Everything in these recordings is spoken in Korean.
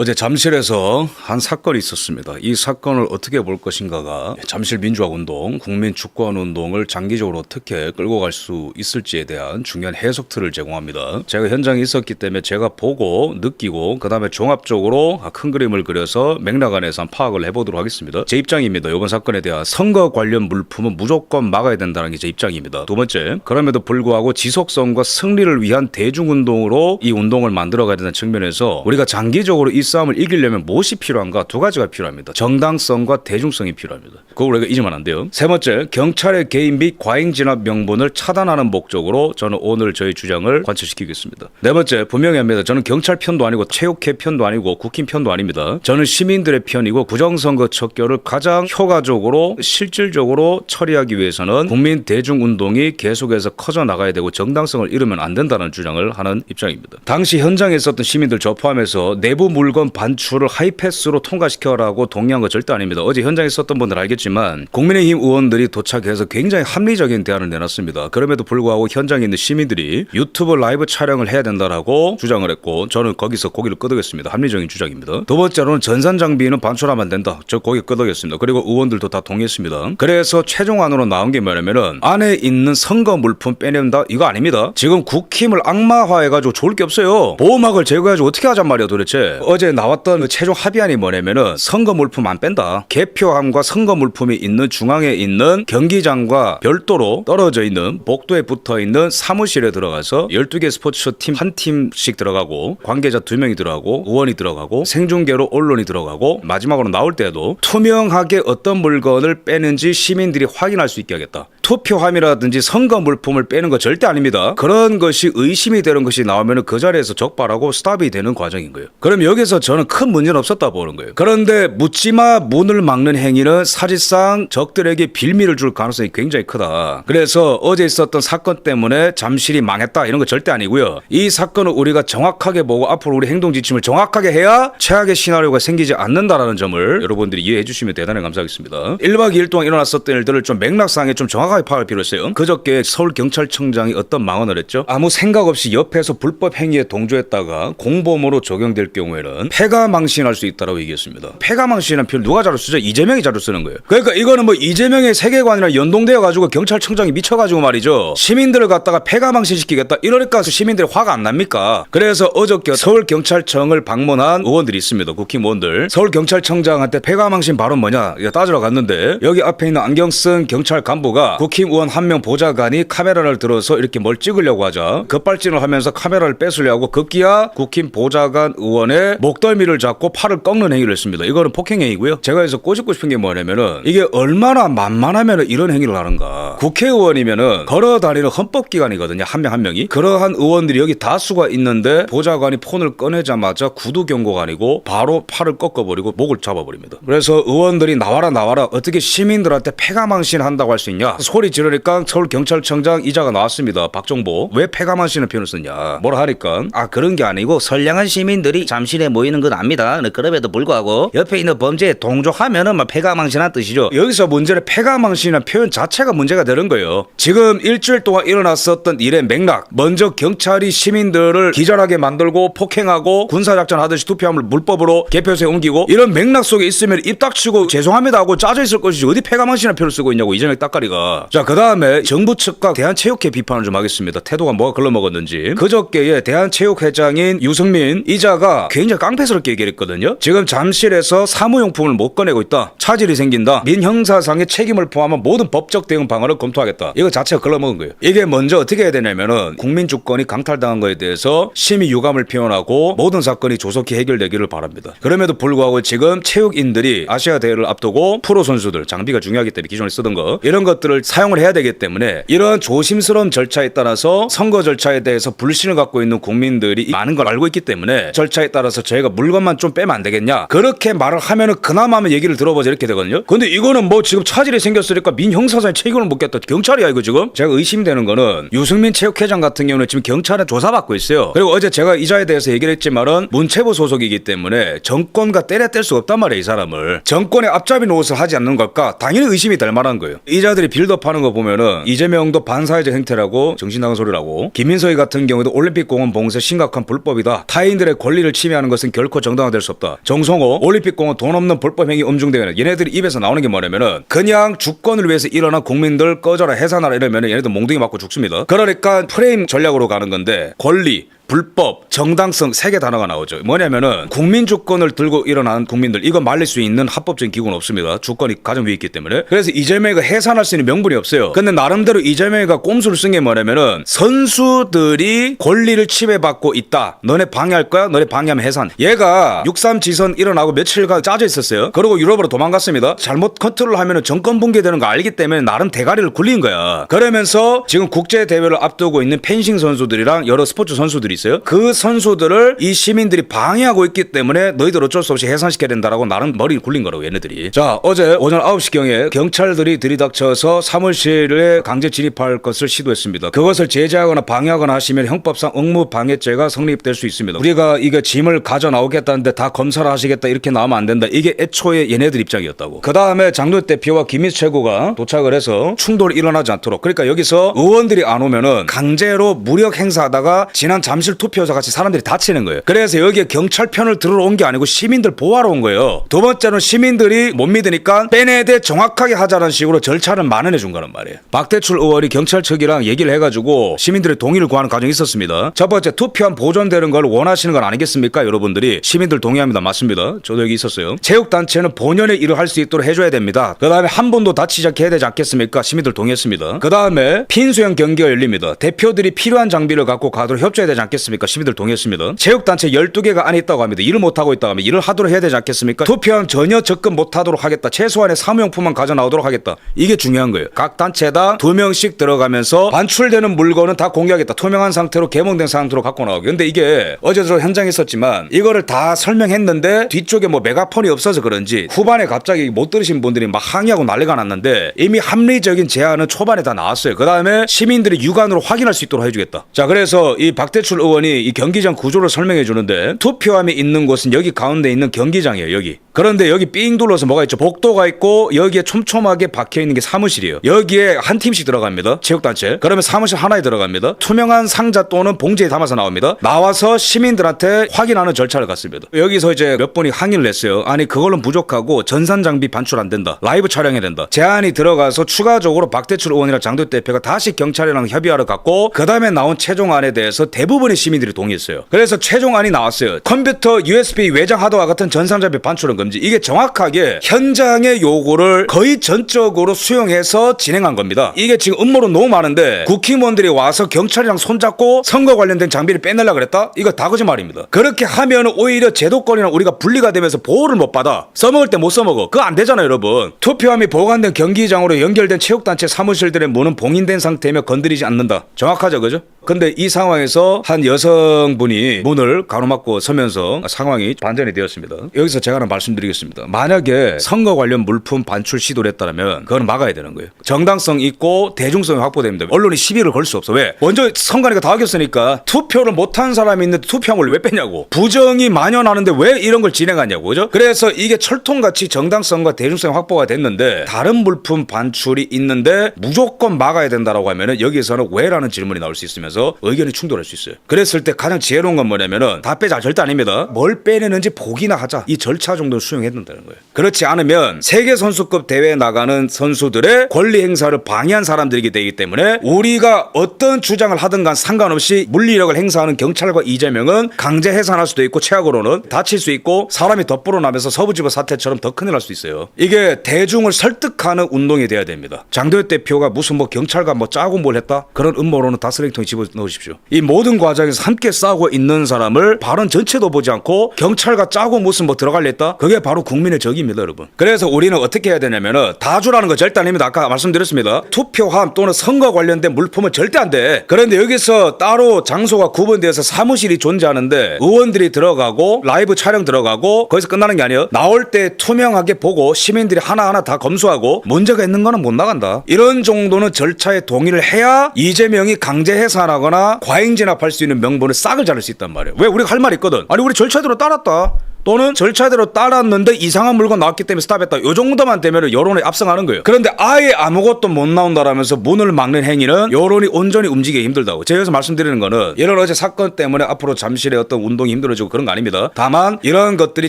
어제 잠실에서 한 사건이 있었습니다. 이 사건을 어떻게 볼 것인가가 잠실 민주화운동, 국민주권운동을 장기적으로 어떻게 끌고 갈 수 있을지에 대한 중요한 해석틀을 제공합니다. 제가 현장에 있었기 때문에 제가 보고 느끼고 그 다음에 종합적으로 큰 그림을 그려서 맥락 안에서 파악을 해보도록 하겠습니다. 제 입장입니다. 이번 사건에 대한 선거 관련 물품은 무조건 막아야 된다는 게 제 입장입니다. 두 번째, 그럼에도 불구하고 지속성과 승리를 위한 대중운동으로 이 운동을 만들어가야 되는 측면에서 우리가 장기적으로 이 싸움을 이기려면 무엇이 필요한가? 두 가지가 필요합니다. 정당성과 대중성이 필요합니다. 그걸 우리가 잊으면 안 돼요. 세 번째, 경찰의 개인 및 과잉 진압 명분을 차단하는 목적으로 저는 오늘 저희 주장을 관철시키겠습니다. 네 번째, 분명히 합니다. 저는 경찰 편도 아니고 체육회 편도 아니고 국힘 편도 아닙니다. 저는 시민들의 편이고 부정선거 척결을 가장 효과적으로 실질적으로 처리하기 위해서는 국민 대중운동이 계속해서 커져 나가야 되고 정당성을 잃으면 안 된다는 주장을 하는 입장입니다. 당시 현장에 있었던 시민들 저 포함해서 내부 물건 반출을 하이패스로 통과시켜라고 동의한 거 절대 아닙니다. 어제 현장에 있었던 분들 알겠지만 국민의힘 의원들이 도착해서 굉장히 합리적인 대안을 내놨습니다. 그럼에도 불구하고 현장에 있는 시민들이 유튜브 라이브 촬영을 해야 된다라고 주장을 했고 저는 거기서 고기를 끄덕였습니다. 합리적인 주장입니다. 두 번째로는 전산 장비는 반출하면 안 된다. 저 고기 끄덕였습니다. 그리고 의원들도 다 동의했습니다. 그래서 최종안으로 나온 게 뭐냐면은 안에 있는 선거 물품 빼낸다? 이거 아닙니다. 지금 국힘을 악마화해가지고 좋을 게 없어요. 보호막을 제거해가지고 어떻게 하잔 말이야 도대체. 어제 나왔던 그 최종 합의안이 뭐냐면은 선거 물품 안 뺀다. 개표함과 선거 물품이 있는 중앙에 있는 경기장과 별도로 떨어져 있는 복도에 붙어 있는 사무실에 들어가서 12개 스포츠팀 한 팀씩 들어가고 관계자 2명이 들어가고 의원이 들어가고 생중계로 언론이 들어가고 마지막으로 나올 때도 투명하게 어떤 물건을 빼는지 시민들이 확인할 수 있게 하겠다. 투표함이라든지 선거 물품을 빼는 거 절대 아닙니다. 그런 것이 의심이 되는 것이 나오면 그 자리에서 적발하고 스탑이 되는 과정인 거예요. 그럼 여기서 저는 큰 문제는 없었다 보는 거예요. 그런데 묻지마 문을 막는 행위는 사실상 적들에게 빌미를 줄 가능성이 굉장히 크다. 그래서 어제 있었던 사건 때문에 잠실이 망했다 이런 거 절대 아니고요. 이 사건을 우리가 정확하게 보고 앞으로 우리 행동 지침을 정확하게 해야 최악의 시나리오가 생기지 않는다라는 점을 여러분들이 이해해 주시면 대단히 감사하겠습니다. 1박 2일 동안 일어났었던 일들을 좀 맥락상에 좀 정확하게 파악할 필요 있어요. 그저께 서울경찰청장이 어떤 망언을 했죠? 아무 생각 없이 옆에서 불법 행위에 동조했다가 공범으로 적용될 경우에는 패가망신할 수 있다고 얘기했습니다. 패가망신이라는 표현 누가 자주 쓰죠? 이재명이 자주 쓰는 거예요. 그러니까 이거는 뭐 이재명의 세계관이랑 연동되어 가지고 경찰청장이 미쳐가지고 말이죠. 시민들을 갖다가 패가망신시키겠다 이러니까 시민들이 화가 안 납니까? 그래서 어저께 서울경찰청을 방문한 의원들이 있습니다. 국힘 의원들. 서울경찰청장한테 패가망신 발언 뭐냐 따지러 갔는데 여기 앞에 있는 안경 쓴 경찰 간부가 국힘 의원 한 명 보좌관이 카메라를 들어서 이렇게 뭘 찍으려고 하자 급발진을 하면서 카메라를 뺏으려고 급기야 국힘 보좌관 의원의 목덜미를 잡고 팔을 꺾는 행위를 했습니다. 이거는 폭행행위고요. 제가 여기서 꼬집고 싶은 게 뭐냐면은 이게 얼마나 만만하면 이런 행위를 하는가. 국회의원이면은 걸어다니는 헌법기관이거든요. 한 명 한 명이. 그러한 의원들이 여기 다수가 있는데 보좌관이 폰을 꺼내자마자 구두 경고가 아니고 바로 팔을 꺾어버리고 목을 잡아버립니다. 그래서 의원들이 나와라 어떻게 시민들한테 패가망신 한다고 할 수 있냐 소리 지르니까 서울경찰청장 이자가 나왔습니다. 박정보. 왜 패가망신을 표현을 썼냐 뭐라 하니까 그런 게 아니고 선량한 시민들이 잠실에 모이는 건 압니다. 그럼에도 불구하고 옆에 있는 범죄에 동조하면은 패가망신한 뜻이죠. 여기서 문제는 패가망신이라는 표현 자체가 문제가 되는 거예요. 지금 일주일 동안 일어났었던 일의 맥락. 먼저 경찰이 시민들을 기절하게 만들고 폭행하고 군사작전 하듯이 투표함을 물법으로 개표소에 옮기고 이런 맥락 속에 있으면 입 닥치고 죄송합니다 하고 짜져 있을 것이지 어디 패가망신이라는 표현을 쓰고 있냐고 이재명 따까리가. 자, 그 다음에 정부 측과 대한체육회 비판을 좀 하겠습니다. 태도가 뭐가 글러먹었는지. 그저께에 대한체육회장인 유승민 이자가 굉장히 깡패스럽게 얘기를 했거든요. 지금 잠실에서 사무용품을 못 꺼내고 있다. 차질이 생긴다. 민형사상의 책임을 포함한 모든 법적 대응 방안을 검토하겠다. 이거 자체가 글러먹은 거예요. 이게 먼저 어떻게 해야 되냐면은 국민주권이 강탈당한 거에 대해서 심히 유감을 표현하고 모든 사건이 조속히 해결되기를 바랍니다. 그럼에도 불구하고 지금 체육인들이 아시아 대회를 앞두고 프로 선수들 장비가 중요하기 때문에 기존에 쓰던 거 이런 것들을 사용을 해야 되기 때문에 이런 조심스러운 절차에 따라서 선거 절차에 대해서 불신을 갖고 있는 국민들이 많은 걸 알고 있기 때문에 절차에 따라서 저희가 물건만 좀 빼면 안 되겠냐 그렇게 말을 하면은 그나마 하면 얘기를 들어보자 이렇게 되거든요. 근데 이거는 뭐 지금 차질이 생겼으니까 민형사상의 책임을 묻겠다. 경찰이야 이거 지금. 제가 의심되는 거는 유승민 체육회장 같은 경우는 지금 경찰에 조사받고 있어요. 그리고 어제 제가 이자에 대해서 얘기를 했지만은 문체부 소속이기 때문에 정권과 때려 뗄 수가 없단 말이에요. 이 사람을. 정권의 앞잡이 노릇을 하지 않는 걸까 당연히 의심이 될 만한 거예요. 이자들이 빌드업하는 거 보면은 이재명도 반사회적 행태라고 정신 나간 소리라고 김민석이 같은 경우도 올림픽 공원 봉쇄 심각한 불법이다. 타인들의 권리를 침해하는 것은 것은 결코 정당화될 수 없다. 정성호 올림픽공원 돈 없는 불법행위 엄중대회는 얘네들이 입에서 나오는 게 뭐냐면은 그냥 주권을 위해서 일어난 국민들 꺼져라 해산하라 이러면은 얘네들 몽둥이 맞고 죽습니다. 그러니까 프레임 전략으로 가는 건데 권리 불법, 정당성 세 개 단어가 나오죠. 뭐냐면은 국민 주권을 들고 일어난 국민들 이거 말릴 수 있는 합법적인 기구는 없습니다. 주권이 가장 위에 있기 때문에. 그래서 이재명이가 해산할 수 있는 명분이 없어요. 근데 나름대로 이재명이가 꼼수를 쓴 게 뭐냐면은 선수들이 권리를 침해받고 있다. 너네 방해할 거야? 너네 방해하면 해산. 얘가 6.3 지선 일어나고 며칠간 짜져 있었어요. 그리고 유럽으로 도망갔습니다. 잘못 컨트롤하면은 정권 붕괴되는 거 알기 때문에 나름 대가리를 굴린 거야. 그러면서 지금 국제 대회를 앞두고 있는 펜싱 선수들이랑 여러 스포츠 선수들이 있어요. 그 선수들을 이 시민들이 방해하고 있기 때문에 너희들 어쩔 수 없이 해산시켜야 된다라고 나름 머리를 굴린 거라고 얘네들이. 자, 어제 오전 9시경에 경찰들이 들이닥쳐서 사무실에 강제 진입할 것을 시도했습니다. 그것을 제재하거나 방해하거나 하시면 형법상 업무방해죄가 성립될 수 있습니다. 우리가 이게 짐을 가져 나오겠다는데 다 검사를 하시겠다 이렇게 나오면 안 된다. 이게 애초에 얘네들 입장이었다고. 그 다음에 장도연 대표와 김민수 최고가 도착을 해서 충돌이 일어나지 않도록. 그러니까 여기서 의원들이 안 오면은 강제로 무력 행사하다가 지난 잠실 투표소 같이 사람들이 다치는 거예요. 그래서 여기에 경찰 편을 들으러 온 게 아니고 시민들 보호하러 온 거예요. 두 번째는 시민들이 못 믿으니까 빼내대 정확하게 하자는 식으로 절차를 만연해 준 거란 말이에요. 박대출 의원이 경찰 측이랑 얘기를 해가지고 시민들의 동의를 구하는 과정이 있었습니다. 첫 번째 투표함 보존되는 걸 원하시는 건 아니겠습니까? 여러분들이 시민들 동의합니다. 맞습니다. 저도 여기 있었어요. 체육단체는 본연의 일을 할 수 있도록 해줘야 됩니다. 그 다음에 한 번도 다치지 않게 해야 되지 않겠습니까? 시민들 동의했습니다. 그 다음에 핀수형 경기가 열립니다. 대표들이 필요한 장비를 갖고 가도록 협조해야 되지 않겠습니까? 시민들 동의했습니다. 체육단체 12개가 안에 있다고 합니다. 일을 못하고 있다고 하면 일을 하도록 해야 되지 않겠습니까? 투표함 전혀 접근 못하도록 하겠다. 최소한의 사무용품만 가져 나오도록 하겠다. 이게 중요한 거예요. 각 단체당 2명씩 들어가면서 반출되는 물건은 다 공개하겠다. 투명한 상태로 개봉된 상태로 갖고 나오게. 근데 이게 어제도 현장에 있었지만 이거를 다 설명했는데 뒤쪽에 뭐 메가폰이 없어서 그런지 후반에 갑자기 못 들으신 분들이 막 항의하고 난리가 났는데 이미 합리적인 제안은 초반에 다 나왔어요. 그 다음에 시민들이 육안으로 확인할 수 있도록 해주겠다. 자, 그래서 이 박대출 의원이 이 경기장 구조를 설명해 주는데 투표함이 있는 곳은 여기 가운데 있는 경기장이에요. 여기. 그런데 여기 삥 둘러서 뭐가 있죠? 복도가 있고 여기에 촘촘하게 박혀 있는 게 사무실이에요. 여기에 한 팀씩 들어갑니다. 체육단체. 그러면 사무실 하나에 들어갑니다. 투명한 상자 또는 봉지에 담아서 나옵니다. 나와서 시민들한테 확인하는 절차를 갖습니다. 여기서 이제 몇 분이 항의를 했어요. 아니 그걸로 부족하고 전산 장비 반출 안 된다. 라이브 촬영해야 된다. 제안이 들어가서 추가적으로 박대출 의원이랑 장도연 대표가 다시 경찰이랑 협의하러 갔고 그 다음에 나온 최종안에 대해서 대부분의 시민들이 동의했어요. 그래서 최종안이 나왔어요. 컴퓨터 USB 외장 하드와 같은 전산 장비 반출은 금지. 이게 정확하게 현장의 요구를 거의 전적으로 수용해서 진행한 겁니다. 이게 지금 음모론 너무 많은데 국힘원들이 와서 경찰이랑 손잡고 선거 관련된 장비를 빼내려고 그랬다? 이거 다 거짓말입니다. 그렇게 하면 오히려 제도권이랑 우리가 분리가 되면서 보호를 못 받아. 써먹을 때 못 써먹어. 그거 안 되잖아요, 여러분. 투표함이 보관된 경기장으로 연결된 체육단체 사무실들의 문은 봉인된 상태이며 건드리지 않는다. 정확하죠, 그죠? 근데 이 상황에서 한 여성분이 문을 가로막고 서면서 상황이 반전이 되었습니다. 여기서 제가 하나 말씀드리겠습니다. 만약에 선거 관련 물품 반출 시도를 했다면 그건 막아야 되는 거예요. 정당성 있고 대중성이 확보됩니다. 언론이 시비를 걸 수 없어. 왜? 먼저 선관위가 다 어겼으니까 투표를 못한 사람이 있는데 투표함을 왜 빼냐고. 부정이 만연하는데 왜 이런 걸 진행하냐고. 그죠? 그래서 이게 철통같이 정당성과 대중성이 확보가 됐는데 다른 물품 반출이 있는데 무조건 막아야 된다라고 하면은 여기에서는 왜라는 질문이 나올 수 있으면서 의견이 충돌할 수 있어요. 그랬을 때 가장 지혜로운 건 뭐냐면은 다 빼자. 절대 아닙니다. 뭘 빼내는지 보기나 하자. 이 절차 정도는 수용해야 된다는 거예요. 그렇지 않으면 세계 선수급 대회에 나가는 선수들의 권리 행사를 방해한 사람들이기 되기 때문에 우리가 어떤 주장을 하든 간 상관없이 물리력을 행사하는 경찰과 이재명은 강제 해산할 수도 있고 최악으로는 다칠 수 있고 사람이 더 불어나면서 서부지법 사태처럼 더 큰일 날 수 있어요. 이게 대중을 설득하는 운동이 돼야 됩니다. 장도연 대표가 무슨 뭐 경찰과 뭐 짜고 뭘 했다? 그런 음모론은 다 쓰레기통에 집어넣으십시오. 이 모든 과정에서 함께 싸우고 있는 사람을 발언 전체도 보지 않고 경찰과 짜고 무슨 뭐 들어갈려 했다? 그게 바로 국민의 적입니다, 여러분. 그래서 우리는 어떻게 해야 되냐면은 다 주라는 거 절대 아닙니다. 아까 말씀드렸습니다. 투표함 또는 선거 관련된 물품은 절대 안 돼. 그런데 여기서 따로 장소가 구분되어서 사무실이 존재하는데 의원들이 들어가고 라이브 촬영 들어가고 거기서 끝나는 게 아니에요. 나올 때 투명하게 보고 시민들이 하나하나 다 검수하고 문제가 있는 거는 못 나간다. 이런 정도는 절차에 동의를 해야 이재명이 강제 해산하거나 과잉 진압할 수 있는 명분을 싹을 자를 수 있단 말이에요. 왜? 우리가 할 말이 있거든. 아니 우리 절차대로 따랐다. 또는 절차대로 따랐는데 이상한 물건 나왔기 때문에 스탑했다. 요 정도만 되면 여론이 압승하는 거예요. 그런데 아예 아무것도 못 나온다라면서 문을 막는 행위는 여론이 온전히 움직이기 힘들다고. 제가 여기서 말씀드리는 거는 이런 어제 사건 때문에 앞으로 잠실의 어떤 운동이 힘들어지고 그런 거 아닙니다. 다만 이런 것들이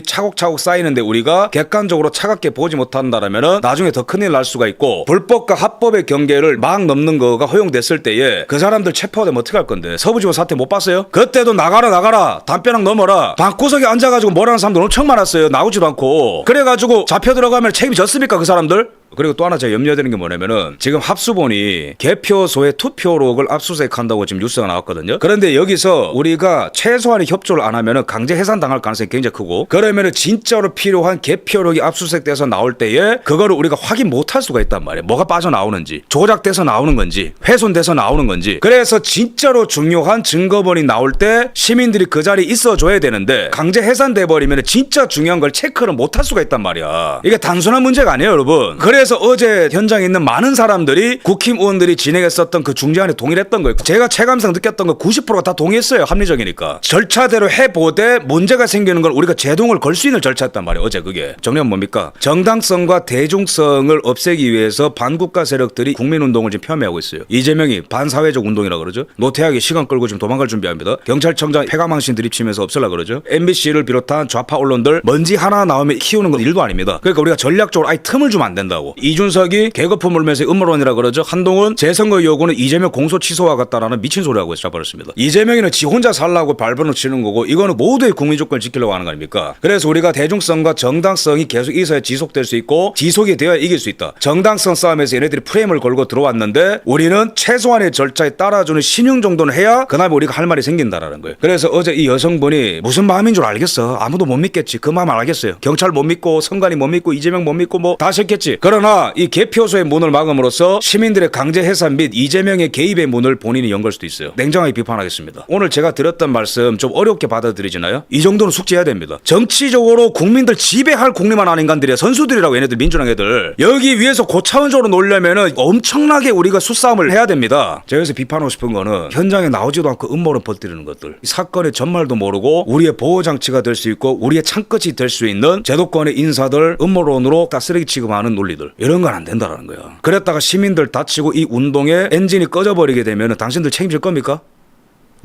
차곡차곡 쌓이는데 우리가 객관적으로 차갑게 보지 못한다라면은 나중에 더 큰일 날 수가 있고, 불법과 합법의 경계를 막 넘는 거가 허용됐을 때에 그 사람들 체포되면 어떻게 할 건데. 서부지구 사태 못 봤어요? 그때도 나가라 담벼락 넘어라 방구석에 앉아가지고 뭐라는 사람들 엄청 많았어요. 나오지도 않고. 그래가지고 잡혀 들어가면 책임이 졌습니까 그 사람들? 그리고 또 하나 제가 염려되는 게 뭐냐면은 지금 합수본이 개표소의 투표록을 압수수색한다고 지금 뉴스가 나왔거든요. 그런데 여기서 우리가 최소한의 협조를 안 하면은 강제 해산당할 가능성이 굉장히 크고, 그러면은 진짜로 필요한 개표록이 압수수색돼서 나올 때에 그거를 우리가 확인 못할 수가 있단 말이에요. 뭐가 빠져나오는지, 조작돼서 나오는 건지, 훼손돼서 나오는 건지. 그래서 진짜로 중요한 증거본이 나올 때 시민들이 그 자리에 있어줘야 되는데 강제 해산돼 버리면 진짜 중요한 걸 체크를 못할 수가 있단 말이야. 이게 단순한 문제가 아니에요, 여러분. 그래서 어제 현장에 있는 많은 사람들이 국힘 의원들이 진행했었던 그 중재안에 동의했던 거예요. 제가 체감상 느꼈던 거 90%가 다 동의했어요. 합리적이니까. 절차대로 해보되 문제가 생기는 걸 우리가 제동을 걸 수 있는 절차였단 말이에요. 어제 그게. 정리하면 뭡니까? 정당성과 대중성을 없애기 위해서 반국가 세력들이 국민운동을 지금 폄훼하고 있어요. 이재명이 반사회적 운동이라고 그러죠. 노태학이 시간 끌고 지금 도망갈 준비합니다. 경찰청장 폐가망신 드립치면서 없애려고 그러죠. MBC를 비롯한 좌파 언론들 먼지 하나 나오면 키우는 건 일도 아닙니다. 그러니까 우리가 전략적으로 아예 틈을 주면 안 된다고. 이준석이 개거품 물면서 음모론이라 그러죠. 한동훈 재선거 요구는 이재명 공소 취소와 같다라는 미친 소리하고 잡아버렸습니다. 이재명이는 지 혼자 살라고 발버둥 치는 거고, 이거는 모두의 국민 주권을 지키려고 하는 거 아닙니까? 그래서 우리가 대중성과 정당성이 계속 있어야 지속될 수 있고, 지속이 되어야 이길 수 있다. 정당성 싸움에서 얘네들이 프레임을 걸고 들어왔는데 우리는 최소한의 절차에 따라주는 신용 정도는 해야 그나마 우리가 할 말이 생긴다라는 거예요. 그래서 어제 이 여성분이 무슨 마음인 줄 알겠어. 아무도 못 믿겠지. 그 마음 알겠어요. 경찰 못 믿고 선관위 못 믿고 이재명 못 믿고 뭐 다 싫겠지. 그러나 이 개표소의 문을 막음으로써 시민들의 강제 해산 및 이재명의 개입의 문을 본인이 연 걸 수도 있어요. 냉정하게 비판하겠습니다. 오늘 제가 드렸던 말씀 좀 어렵게 받아들이지나요? 이 정도는 숙지해야 됩니다. 정치적으로 국민들 지배할 국리만 아닌 인간들이야. 선수들이라고 얘네들, 민주당 애들. 여기 위에서 고차원적으로 놀려면은 엄청나게 우리가 수싸움을 해야 됩니다. 제가 여기서 비판하고 싶은 거는 현장에 나오지도 않고 음모론 퍼뜨리는 것들. 이 사건의 전말도 모르고 우리의 보호장치가 될 수 있고 우리의 창끝이 될 수 있는 제도권의 인사들 음모론으로 다 쓰레기 취급하는 논리들. 이런 건 안 된다라는 거야. 그랬다가 시민들 다치고 이 운동의 엔진이 꺼져버리게 되면 당신들 책임질 겁니까?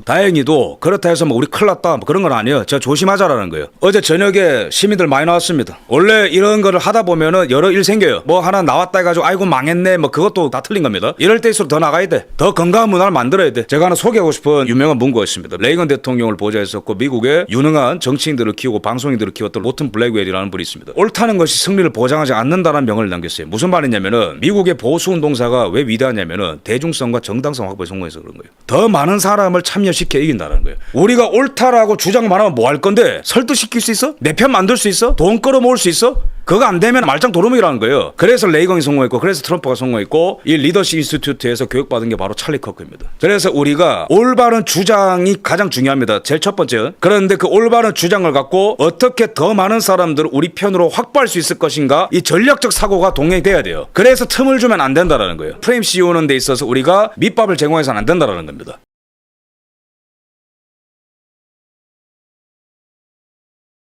다행히도 그렇다 해서 뭐 우리 큰일 났다 뭐 그런 건 아니에요. 제가 조심하자라는 거예요. 어제 저녁에 시민들 많이 나왔습니다. 원래 이런 거를 하다 보면은 여러 일 생겨요. 뭐 하나 나왔다 해가지고 아이고 망했네 뭐 그것도 다 틀린 겁니다. 이럴 때일수록 더 나가야 돼. 더 건강한 문화를 만들어야 돼. 제가 하나 소개하고 싶은 유명한 문구가 있습니다. 레이건 대통령을 보좌했었고 미국의 유능한 정치인들을 키우고 방송인들을 키웠던 로튼 블랙웰이라는 분이 있습니다. 옳다는 것이 승리를 보장하지 않는다는 명언을 남겼어요. 무슨 말이냐면은 미국의 보수운동사가 왜 위대하냐면은 대중성과 정당성 확보에 성공해서 그런 거예요. 더 많은 사람을 참여시켜 이긴다는 거예요. 우리가 옳다라고 주장만 하면 뭐 할 건데 설득시킬 수 있어? 내 편 만들 수 있어? 돈 끌어모을 수 있어? 그거 안 되면 말짱 도루묵이라는 거예요. 그래서 레이건이 성공했고 그래서 트럼프가 성공했고 이 리더십 인스티튜트에서 교육받은 게 바로 찰리 커크입니다. 그래서 우리가 올바른 주장이 가장 중요합니다. 제일 첫 번째. 그런데 그 올바른 주장을 갖고 어떻게 더 많은 사람들을 우리 편으로 확보할 수 있을 것인가, 이 전략적 사고가 동행이 돼야 돼요. 그래서 틈을 주면 안 된다라는 거예요. 프레임 씌우는 데 있어서 우리가 밑밥을 제공해서는 안 된다라는 겁니다.